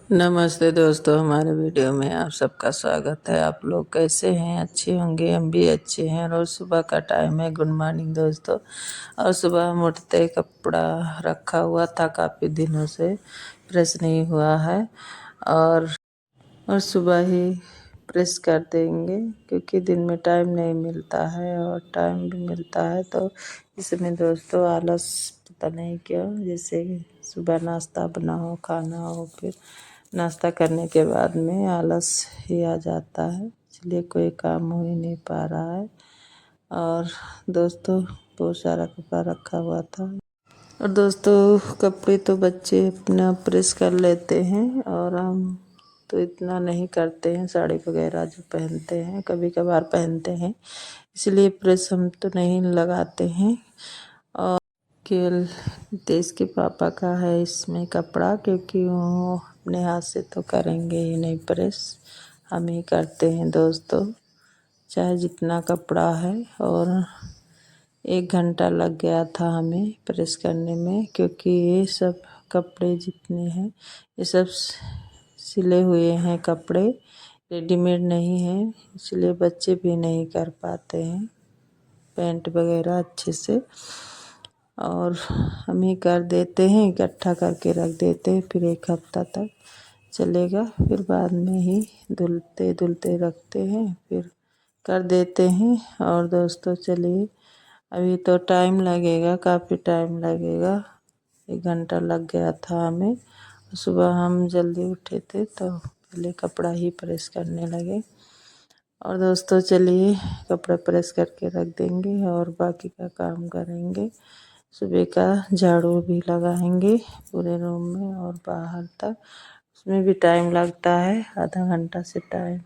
नमस्ते दोस्तों, हमारे वीडियो में आप सबका स्वागत है। आप लोग कैसे हैं? अच्छे होंगे, हम भी अच्छे हैं। रोज़ सुबह का टाइम है। गुड मॉर्निंग दोस्तों। और सुबह हम उठते कपड़ा रखा हुआ था, काफ़ी दिनों से प्रेस नहीं हुआ है और सुबह ही प्रेस कर देंगे क्योंकि दिन में टाइम नहीं मिलता है और टाइम भी मिलता है तो इसमें दोस्तों आलस पता नहीं क्यों, जैसे सुबह नाश्ता बनाओ, खाना हो, फिर नाश्ता करने के बाद में आलस ही आ जाता है, इसलिए कोई काम हो ही नहीं पा रहा है। और दोस्तों बहुत सारा कपड़ा रखा हुआ था और दोस्तों कपड़े तो बच्चे अपना प्रेस कर लेते हैं और हम तो इतना नहीं करते हैं। साड़ी वगैरह जो पहनते हैं कभी कभार पहनते हैं, इसलिए प्रेस हम तो नहीं लगाते हैं। और केवल तेज के पापा का है इसमें कपड़ा, क्योंकि वो अपने हाथ से तो करेंगे ही नहीं प्रेस, हम ही करते हैं दोस्तों, चाहे जितना कपड़ा है। और 1 घंटा लग गया था हमें प्रेस करने में, क्योंकि ये सब कपड़े जितने हैं ये सब सिले हुए हैं कपड़े, रेडीमेड नहीं है, इसलिए बच्चे भी नहीं कर पाते हैं पैंट वगैरह अच्छे से। और हम ही कर देते हैं, इकट्ठा करके रख देते हैं, फिर 1 हफ्ता तक चलेगा, फिर बाद में ही धुलते धुलते रखते हैं, फिर कर देते हैं। और दोस्तों चलिए, अभी तो टाइम लगेगा, काफ़ी टाइम लगेगा। 1 घंटा लग गया था हमें। सुबह हम जल्दी उठे थे तो पहले कपड़ा ही प्रेस करने लगे। और दोस्तों चलिए, कपड़ा प्रेस करके रख देंगे और बाकी का काम करेंगे। सुबह का झाड़ू भी लगाएंगे पूरे रूम में और बाहर तक, उसमें भी टाइम लगता है, आधा घंटा से टाइम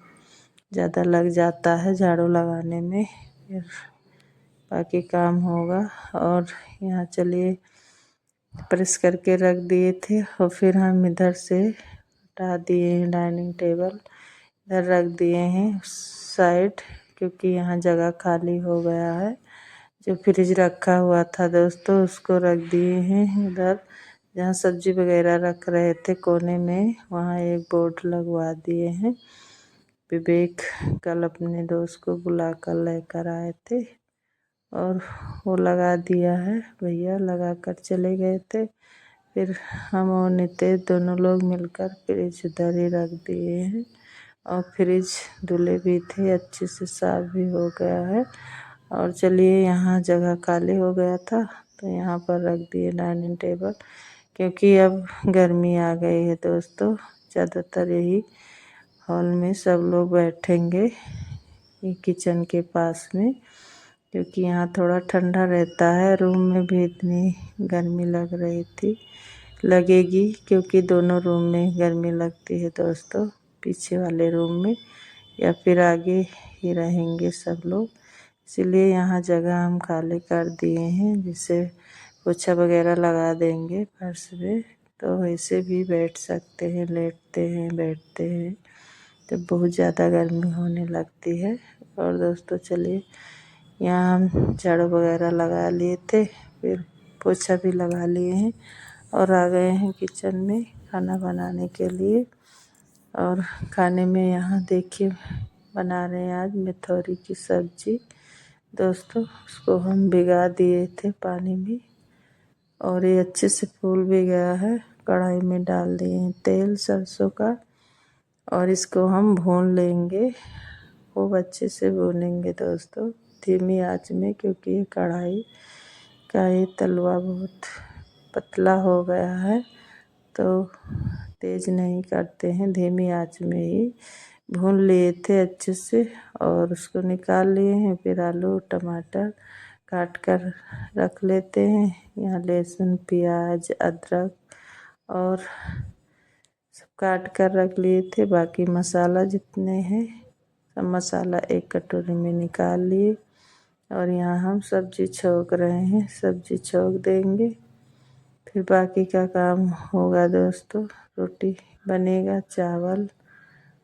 ज़्यादा लग जाता है झाड़ू लगाने में, फिर बाकी काम होगा। और यहाँ चलिए प्रेस करके रख दिए थे और फिर हम इधर से हटा दिए हैं, डाइनिंग टेबल इधर रख दिए हैं साइड, क्योंकि यहाँ जगह खाली हो गया है। जो फ्रिज रखा हुआ था दोस्तों उसको रख दिए हैं इधर, जहाँ सब्जी वगैरह रख रहे थे कोने में, वहाँ एक बोर्ड लगवा दिए हैं। विवेक कल अपने दोस्त को बुला कर लेकर आए थे और वो लगा दिया है, भैया लगा कर चले गए थे। फिर हम और नितेश दोनों लोग मिलकर फ्रिज उधर ही रख दिए हैं और फ्रिज धुले भी थे, अच्छे से साफ भी हो गया है। और चलिए, यहाँ जगह खाली हो गया था तो यहाँ पर रख दिए डाइनिंग टेबल, क्योंकि अब गर्मी आ गई है दोस्तों। ज़्यादातर यही हॉल में सब लोग बैठेंगे, ये किचन के पास में, क्योंकि यहाँ थोड़ा ठंडा रहता है। रूम में भी इतनी गर्मी लग रही थी, लगेगी, क्योंकि दोनों रूम में गर्मी लगती है दोस्तों, पीछे वाले रूम में या फिर आगे ही रहेंगे सब लोग, इसीलिए यहाँ जगह हम खाली कर दिए हैं, जिससे पोछा वगैरह लगा देंगे फर्श पे, तो वैसे भी बैठ सकते हैं, लेटते हैं, बैठते हैं, तो बहुत ज़्यादा गर्मी होने लगती है। और दोस्तों चलिए, यहाँ हम झाड़ू वगैरह लगा लिए थे, फिर पोछा भी लगा लिए हैं और आ गए हैं किचन में खाना बनाने के लिए। और खाने में यहाँ देखिए बना रहे हैं आज मेथौरी की सब्ज़ी दोस्तों। उसको हम भिगा दिए थे पानी में और ये अच्छे से फूल भी गया है। कढ़ाई में डाल दिए हैं तेल सरसों का और इसको हम भून लेंगे, खूब अच्छे से भूनेंगे दोस्तों धीमी आंच में, क्योंकि ये कढ़ाई का ये तलवा बहुत पतला हो गया है तो तेज़ नहीं करते हैं, धीमी आंच में ही भून लिए थे अच्छे से और उसको निकाल लिए हैं। फिर आलू टमाटर काट कर रख लेते हैं, यहाँ लहसुन प्याज अदरक और सब काट कर रख लिए थे। बाकी मसाला जितने हैं सब मसाला एक कटोरी में निकाल लिए और यहाँ हम सब्ज़ी छौंक रहे हैं, सब्ज़ी छौंक देंगे, फिर बाकी का काम होगा दोस्तों। रोटी बनेगा, चावल,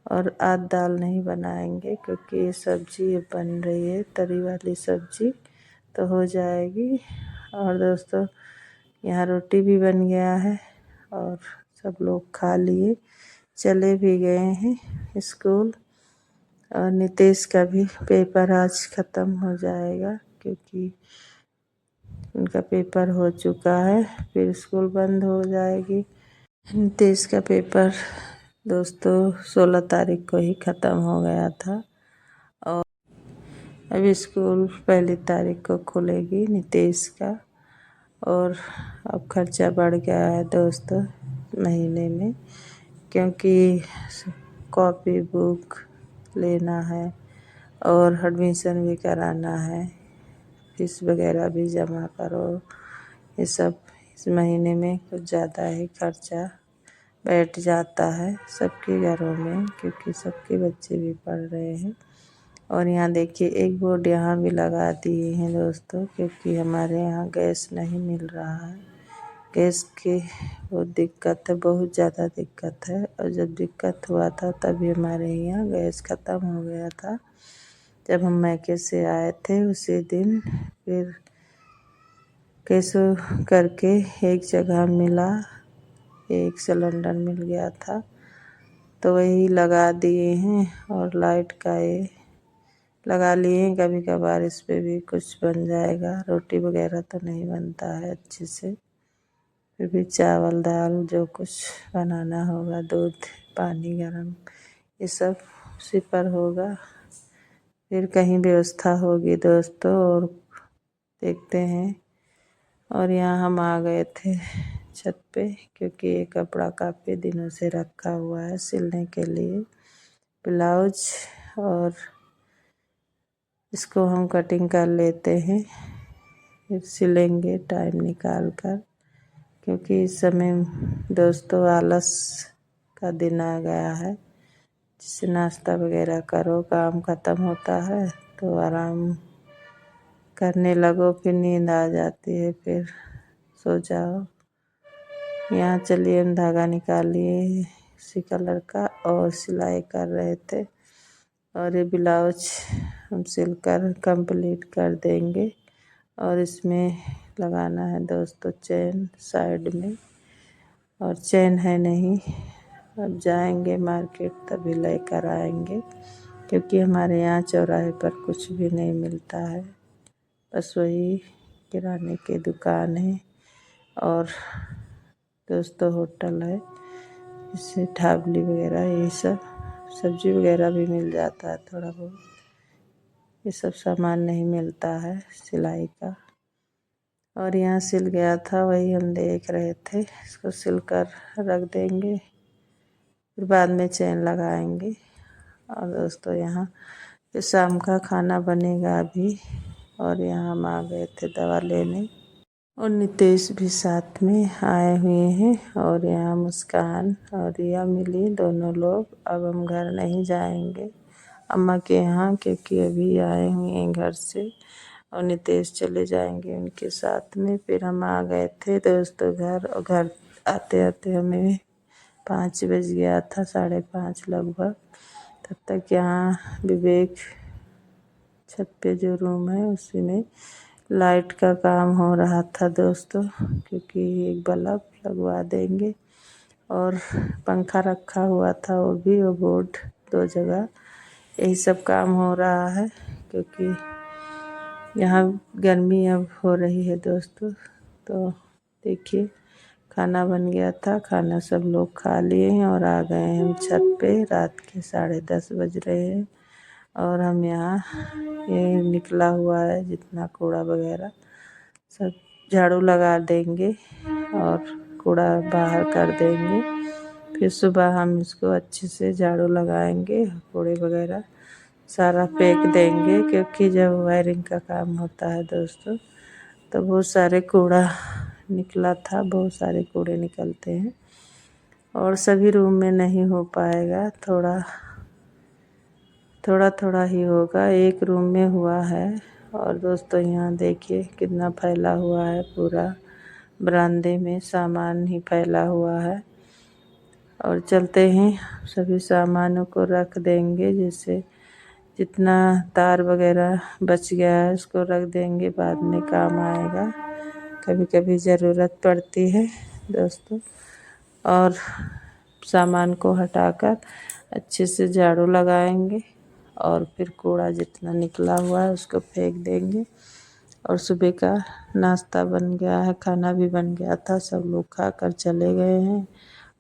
और आज दाल नहीं बनाएंगे क्योंकि ये सब्ज़ी बन रही है तरी वाली सब्ज़ी, तो हो जाएगी। और दोस्तों यहाँ रोटी भी बन गया है और सब लोग खा लिए, चले भी गए हैं स्कूल। और नितेश का भी पेपर आज ख़त्म हो जाएगा, क्योंकि उनका पेपर हो चुका है, फिर स्कूल बंद हो जाएगी। नितेश का पेपर दोस्तों 16 तारीख को ही ख़त्म हो गया था, और अभी स्कूल 1 तारीख को खुलेगी नितेश का। और अब खर्चा बढ़ गया है दोस्तों महीने में, क्योंकि कॉपी बुक लेना है और एडमिशन भी कराना है, फीस वगैरह भी जमा करो। ये सब इस महीने में कुछ ज़्यादा ही खर्चा बैठ जाता है सबके घरों में, क्योंकि सबके बच्चे भी पढ़ रहे हैं। और यहाँ देखिए एक बोर्ड यहाँ भी लगा दिए हैं दोस्तों, क्योंकि हमारे यहाँ गैस नहीं मिल रहा है। गैस की बहुत दिक्कत है, बहुत ज़्यादा दिक्कत है। और जब दिक्कत हुआ था तभी हमारे यहाँ गैस ख़त्म हो गया था, जब हम मैके से आए थे उसी दिन। फिर कैसे करके एक जगह मिला, एक सिलेंडर मिल गया था, तो वही लगा दिए हैं। और लाइट का ये लगा लिए हैं, कभी कभार इस पे भी कुछ बन जाएगा। रोटी वगैरह तो नहीं बनता है अच्छे से, फिर भी चावल दाल जो कुछ बनाना होगा, दूध पानी गरम, ये सब उसी पर होगा। फिर कहीं व्यवस्था होगी दोस्तों, और देखते हैं। और यहाँ हम आ गए थे छत पे, क्योंकि ये कपड़ा काफ़ी दिनों से रखा हुआ है सिलने के लिए, ब्लाउज। और इसको हम कटिंग कर लेते हैं, फिर सिलेंगे टाइम निकाल कर, क्योंकि इस समय दोस्तों आलस का दिन आ गया है। जिससे नाश्ता वगैरह करो, काम ख़त्म होता है तो आराम करने लगो, फिर नींद आ जाती है, फिर सो जाओ। यहाँ चलिए हम धागा निकाल लिए इसी कलर का और सिलाई कर रहे थे। और ये ब्लाउज हम सिलकर कंप्लीट कर देंगे। और इसमें लगाना है दोस्तों चेन साइड में, और चेन है नहीं। अब जाएंगे मार्केट तभी लेकर आएंगे, क्योंकि हमारे यहाँ चौराहे पर कुछ भी नहीं मिलता है, बस वही किराने की दुकान है और दोस्तों होटल है, इससे ढाबली वगैरह ये सब सब्जी वगैरह भी मिल जाता है थोड़ा बहुत। ये सब सामान नहीं मिलता है सिलाई का। और यहाँ सिल गया था, वही हम देख रहे थे। इसको सिल कर रख देंगे, फिर बाद में चेन लगाएंगे। और दोस्तों यहाँ फिर शाम का खाना बनेगा अभी। और यहाँ हम आ गए थे दवा लेने, और नितेश भी साथ में आए हुए हैं। और यहाँ मुस्कान और रिया मिली, दोनों लोग। अब हम घर नहीं जाएंगे अम्मा के यहाँ, क्योंकि अभी आए हुए हैं घर से, और नितेश चले जाएंगे उनके साथ में। फिर हम आ गए थे दोस्तों घर, और घर आते आते हमें 5 बज गया था, 5:30 लगभग। तब तक यहाँ विवेक छत पे जो रूम है उसी में लाइट का काम हो रहा था दोस्तों, क्योंकि एक बल्ब लगवा देंगे। और पंखा रखा हुआ था, वो भी वो बोर्ड 2 जगह, यही सब काम हो रहा है, क्योंकि यहाँ गर्मी अब हो रही है दोस्तों। तो देखिए खाना बन गया था, खाना सब लोग खा लिए हैं और आ गए हैं हम छत पे। रात के 10:30 बज रहे हैं, और हम यहाँ ये निकला हुआ है जितना कूड़ा वगैरह सब झाड़ू लगा देंगे और कूड़ा बाहर कर देंगे। फिर सुबह हम इसको अच्छे से झाड़ू लगाएंगे, कूड़े वगैरह सारा फेंक देंगे, क्योंकि जब वायरिंग का काम होता है दोस्तों तो बहुत सारे कूड़ा निकला था, बहुत सारे कूड़े निकलते हैं। और सभी रूम में नहीं हो पाएगा, थोड़ा थोड़ा ही होगा, एक रूम में हुआ है। और दोस्तों यहाँ देखिए कितना फैला हुआ है, पूरा बरामदे में सामान ही फैला हुआ है। और चलते हैं सभी सामानों को रख देंगे, जैसे जितना तार वगैरह बच गया है उसको रख देंगे, बाद में काम आएगा, कभी कभी ज़रूरत पड़ती है दोस्तों। और सामान को हटाकर अच्छे से झाड़ू लगाएंगे और फिर कूड़ा जितना निकला हुआ है उसको फेंक देंगे। और सुबह का नाश्ता बन गया है, खाना भी बन गया था, सब लोग खा कर चले गए हैं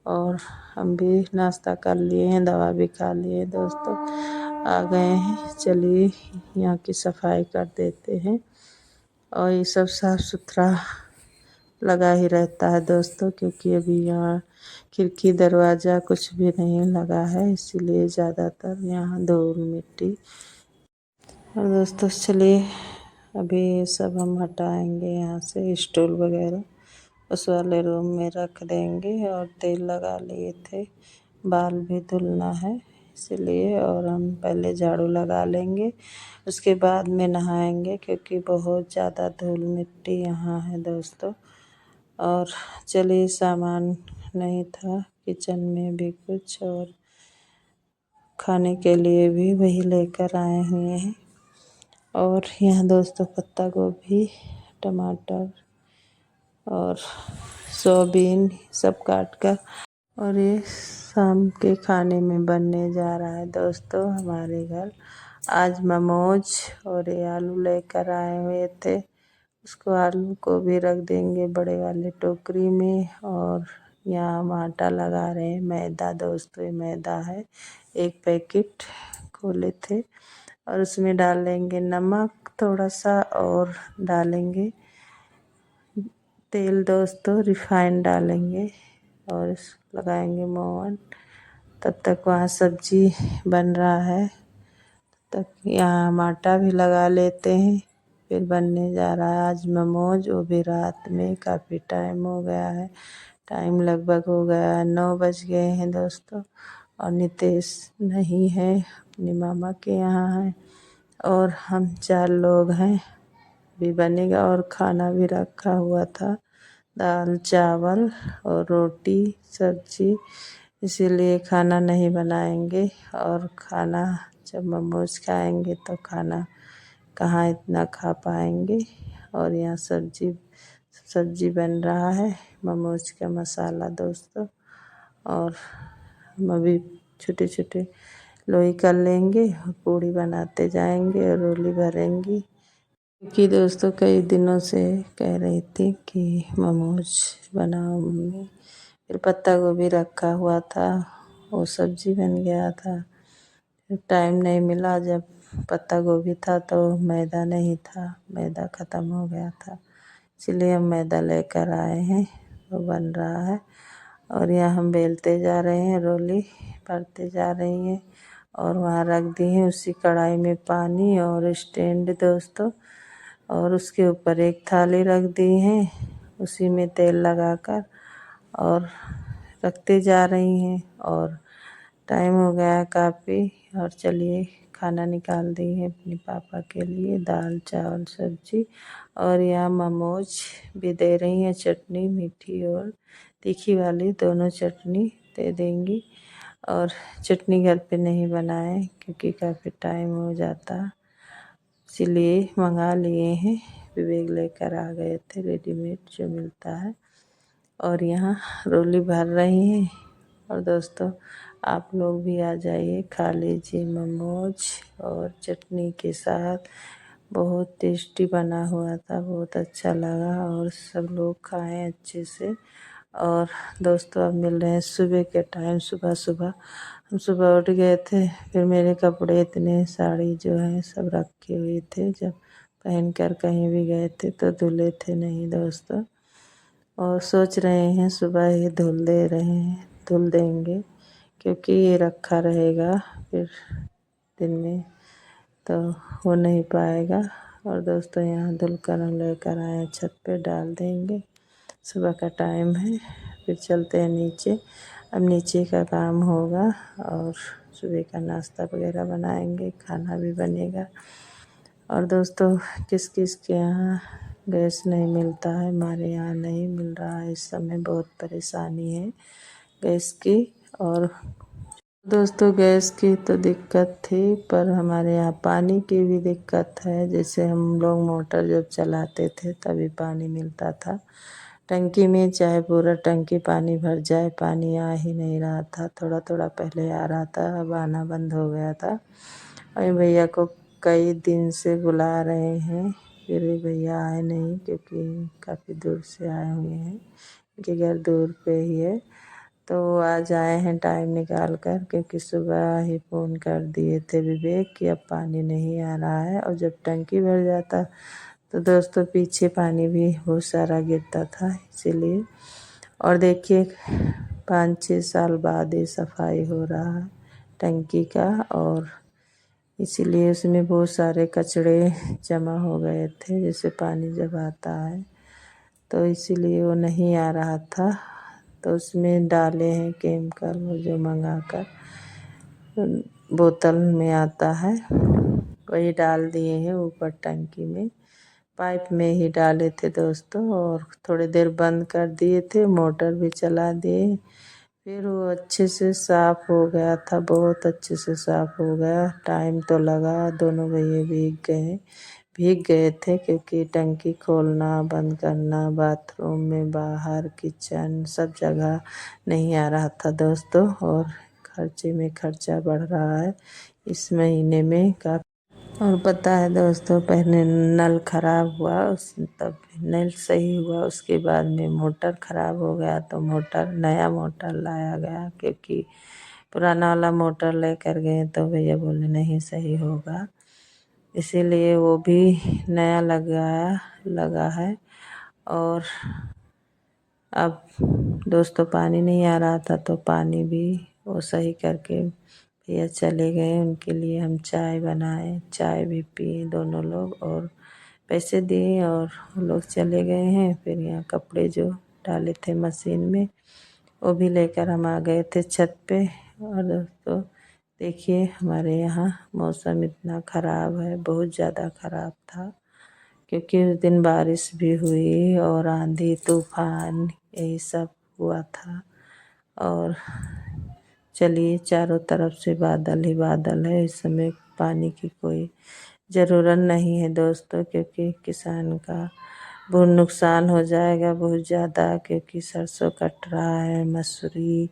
और हम भी नाश्ता कर लिए हैं, दवा भी खा लिए दोस्तों, आ गए हैं। चलिए यहाँ की सफाई कर देते हैं। और ये सब साफ़ सुथरा लगा ही रहता है दोस्तों, क्योंकि अभी यहाँ खिड़की दरवाज़ा कुछ भी नहीं लगा है, इसीलिए ज़्यादातर यहाँ धूल मिट्टी। और दोस्तों चलिए अभी ये सब हम हटाएंगे यहाँ से, स्टूल वगैरह उस वाले रूम में रख देंगे। और तेल लगा लिए थे, बाल भी धुलना है इसलिए, और हम पहले झाड़ू लगा लेंगे, उसके बाद में नहाएंगे क्योंकि बहुत ज़्यादा धूल मिट्टी यहाँ है दोस्तों। और चलिए सामान नहीं था किचन में भी कुछ, और खाने के लिए भी वही लेकर आए हुए हैं। और यहाँ दोस्तों पत्ता गोभी, टमाटर और सोयाबीन सब काट कर, और ये शाम के खाने में बनने जा रहा है दोस्तों हमारे घर। आज मोमोज और ये आलू लेकर आए हुए थे, उसको आलू को भी रख देंगे बड़े वाले टोकरी में। और यहाँ हम आटा लगा रहे हैं, मैदा दोस्तों, ये मैदा है, एक पैकेट खोले थे। और उसमें डालेंगे नमक थोड़ा सा, और डालेंगे तेल दोस्तों, रिफाइंड डालेंगे और लगाएंगे मोवन। तब तक वहाँ सब्जी बन रहा है, तक यहाँ हम आटा भी लगा लेते हैं। फिर बनने जा रहा है आज मोमोज, वो भी रात में, काफ़ी टाइम हो गया है, टाइम लगभग हो गया है 9 बज गए हैं दोस्तों। और नितेश नहीं है, अपनी मामा के यहाँ है, और हम 4 लोग हैं, भी बनेगा। और खाना भी रखा हुआ था, दाल चावल और रोटी सब्जी, इसीलिए खाना नहीं बनाएंगे। और खाना जब मोमोज खाएंगे तो खाना कहाँ इतना खा पाएंगे। और यहाँ सब्जी बन रहा है, मोमोज का मसाला दोस्तों। और हम अभी छोटे छोटे लोई कर लेंगे और पूड़ी बनाते जाएंगे और रोली भरेंगी, क्योंकि दोस्तों कई दिनों से कह रही थी कि मोमोज बनाओ मम्मी। फिर पत्ता गोभी रखा हुआ था, वो सब्जी बन गया था, फिर टाइम नहीं मिला। जब पत्ता गोभी था तो मैदा नहीं था, मैदा ख़त्म हो गया था, इसलिए हम मैदा लेकर आए हैं, वो बन रहा है। और यहाँ हम बेलते जा रहे हैं, रोली भरते जा रही हैं। और वहाँ रख दी हैं उसी कढ़ाई में पानी और स्टैंड दोस्तों, और उसके ऊपर एक थाली रख दी हैं, उसी में तेल लगाकर और रखते जा रही हैं। और टाइम हो गया काफ़ी, और चलिए खाना निकाल दी है अपने पापा के लिए, दाल चावल सब्जी। और यहाँ मोमोज भी दे रही हैं, चटनी मीठी और तीखी वाली दोनों चटनी दे देंगी। और चटनी घर पे नहीं बनाए क्योंकि काफ़ी टाइम हो जाता, इसीलिए मंगा लिए हैं, विवेक लेकर आ गए थे रेडीमेड जो मिलता है। और यहाँ रोली भर रही हैं। और दोस्तों आप लोग भी आ जाइए, खा लीजिए मोमोज और चटनी के साथ, बहुत टेस्टी बना हुआ था, बहुत अच्छा लगा और सब लोग खाएं अच्छे से। और दोस्तों अब मिल रहे हैं सुबह के टाइम, सुबह सुबह हम सुबह उठ गए थे, फिर मेरे कपड़े इतने साड़ी जो है सब रखे हुए थे, जब पहन कर कहीं भी गए थे तो धुले थे नहीं दोस्तों। और सोच रहे हैं सुबह ही धुल देंगे, क्योंकि ये रखा रहेगा फिर दिन में तो हो नहीं पाएगा। और दोस्तों यहाँ धुलकर हम लेकर आए हैं, छत पे डाल देंगे, सुबह का टाइम है। फिर चलते हैं नीचे, अब नीचे का काम होगा और सुबह का नाश्ता वगैरह बनाएंगे, खाना भी बनेगा। और दोस्तों किस किस के यहाँ गैस नहीं मिलता है, हमारे यहाँ नहीं मिल रहा है, इस समय बहुत परेशानी है गैस की। और दोस्तों गैस की तो दिक्कत थी, पर हमारे यहाँ पानी की भी दिक्कत है। जैसे हम लोग मोटर जब चलाते थे तभी पानी मिलता था, टंकी में चाहे पूरा टंकी पानी भर जाए, पानी आ ही नहीं रहा था। थोड़ा थोड़ा पहले आ रहा था, अब आना बंद हो गया था। और भैया को कई दिन से बुला रहे हैं, फिर भी भैया आए नहीं, क्योंकि काफ़ी दूर से आए हुए हैं, उनके घर दूर पे ही है। तो आज आए हैं टाइम निकाल कर, क्योंकि सुबह ही फ़ोन कर दिए थे विवेक कि अब पानी नहीं आ रहा है। और जब टंकी भर जाता तो दोस्तों पीछे पानी भी बहुत सारा गिरता था, इसीलिए। और देखिए 5-6 साल बाद ये सफाई हो रहा है टंकी का, और इसीलिए उसमें बहुत सारे कचड़े जमा हो गए थे, जैसे पानी जब आता है तो इसीलिए वो नहीं आ रहा था। तो उसमें डाले हैं केमिकल, वो जो मंगा कर बोतल में आता है, वही डाल दिए हैं ऊपर टंकी में। पाइप में ही डाले थे दोस्तों, और थोड़ी देर बंद कर दिए थे, मोटर भी चला दिए। फिर वो अच्छे से साफ़ हो गया था, बहुत अच्छे से साफ़ हो गया। टाइम तो लगा, दोनों भैया भीग गए थे, क्योंकि टंकी खोलना बंद करना, बाथरूम में, बाहर, किचन, सब जगह नहीं आ रहा था दोस्तों। और खर्चे में खर्चा बढ़ रहा है इस महीने में काफ़ी। और पता है दोस्तों, पहले नल ख़राब हुआ, उस तब नल सही हुआ, उसके बाद में मोटर ख़राब हो गया, तो नया मोटर लाया गया, क्योंकि पुराना वाला मोटर लेकर गए तो भैया बोले नहीं सही होगा, इसीलिए वो भी नया लगा है। और अब दोस्तों पानी नहीं आ रहा था, तो पानी भी वो सही करके भैया चले गए। उनके लिए हम चाय बनाए, चाय भी पिए दोनों लोग, और पैसे दिए, और वो लोग चले गए हैं। फिर यहाँ कपड़े जो डाले थे मशीन में, वो भी लेकर हम आ गए थे छत पे। और दोस्तों देखिए हमारे यहाँ मौसम इतना ख़राब है, बहुत ज़्यादा ख़राब था, क्योंकि उस दिन बारिश भी हुई और आंधी तूफान यही सब हुआ था। और चलिए चारों तरफ से बादल ही बादल है, इस समय पानी की कोई ज़रूरत नहीं है दोस्तों, क्योंकि किसान का बहुत नुकसान हो जाएगा बहुत ज़्यादा, क्योंकि सरसों कट रहा है, मसूरी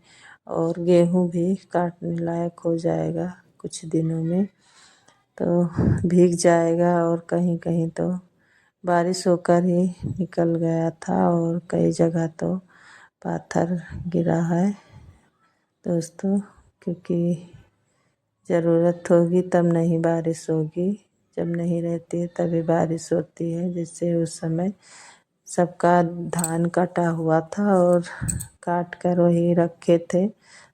और गेहूँ भी काटने लायक हो जाएगा कुछ दिनों में, तो भीग जाएगा। और कहीं कहीं तो बारिश होकर ही निकल गया था, और कई जगह तो पाथर गिरा है दोस्तों, क्योंकि ज़रूरत होगी तब नहीं बारिश होगी, जब नहीं रहती है तभी बारिश होती है। जिससे उस समय सबका धान कटा हुआ था, और काट कर वही रखे थे,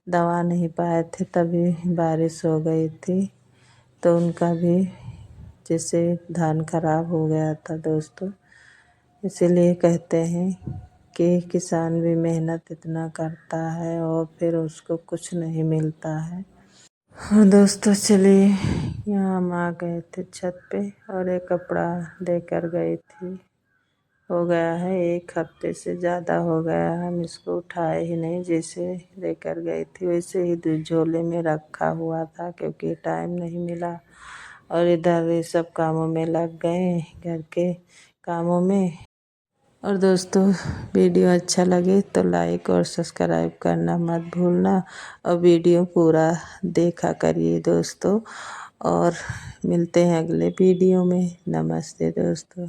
दवा नहीं पाए थे, तभी बारिश हो गई थी, तो उनका भी जैसे धान खराब हो गया था दोस्तों। इसीलिए कहते हैं कि किसान भी मेहनत इतना करता है, और फिर उसको कुछ नहीं मिलता है। हाँ दोस्तों चलिए, यहाँ हम आ गए थे छत पे, और एक कपड़ा लेकर गई थी, हो गया है 1 हफ्ते से ज़्यादा हो गया, हम इसको उठाए ही नहीं। जैसे लेकर गई थी वैसे ही झोले में रखा हुआ था, क्योंकि टाइम नहीं मिला, और इधर ये सब कामों में लग गए, घर के कामों में। और दोस्तों वीडियो अच्छा लगे तो लाइक और सब्सक्राइब करना मत भूलना, और वीडियो पूरा देखा करिए दोस्तों। और मिलते हैं अगले वीडियो में। नमस्ते दोस्तों।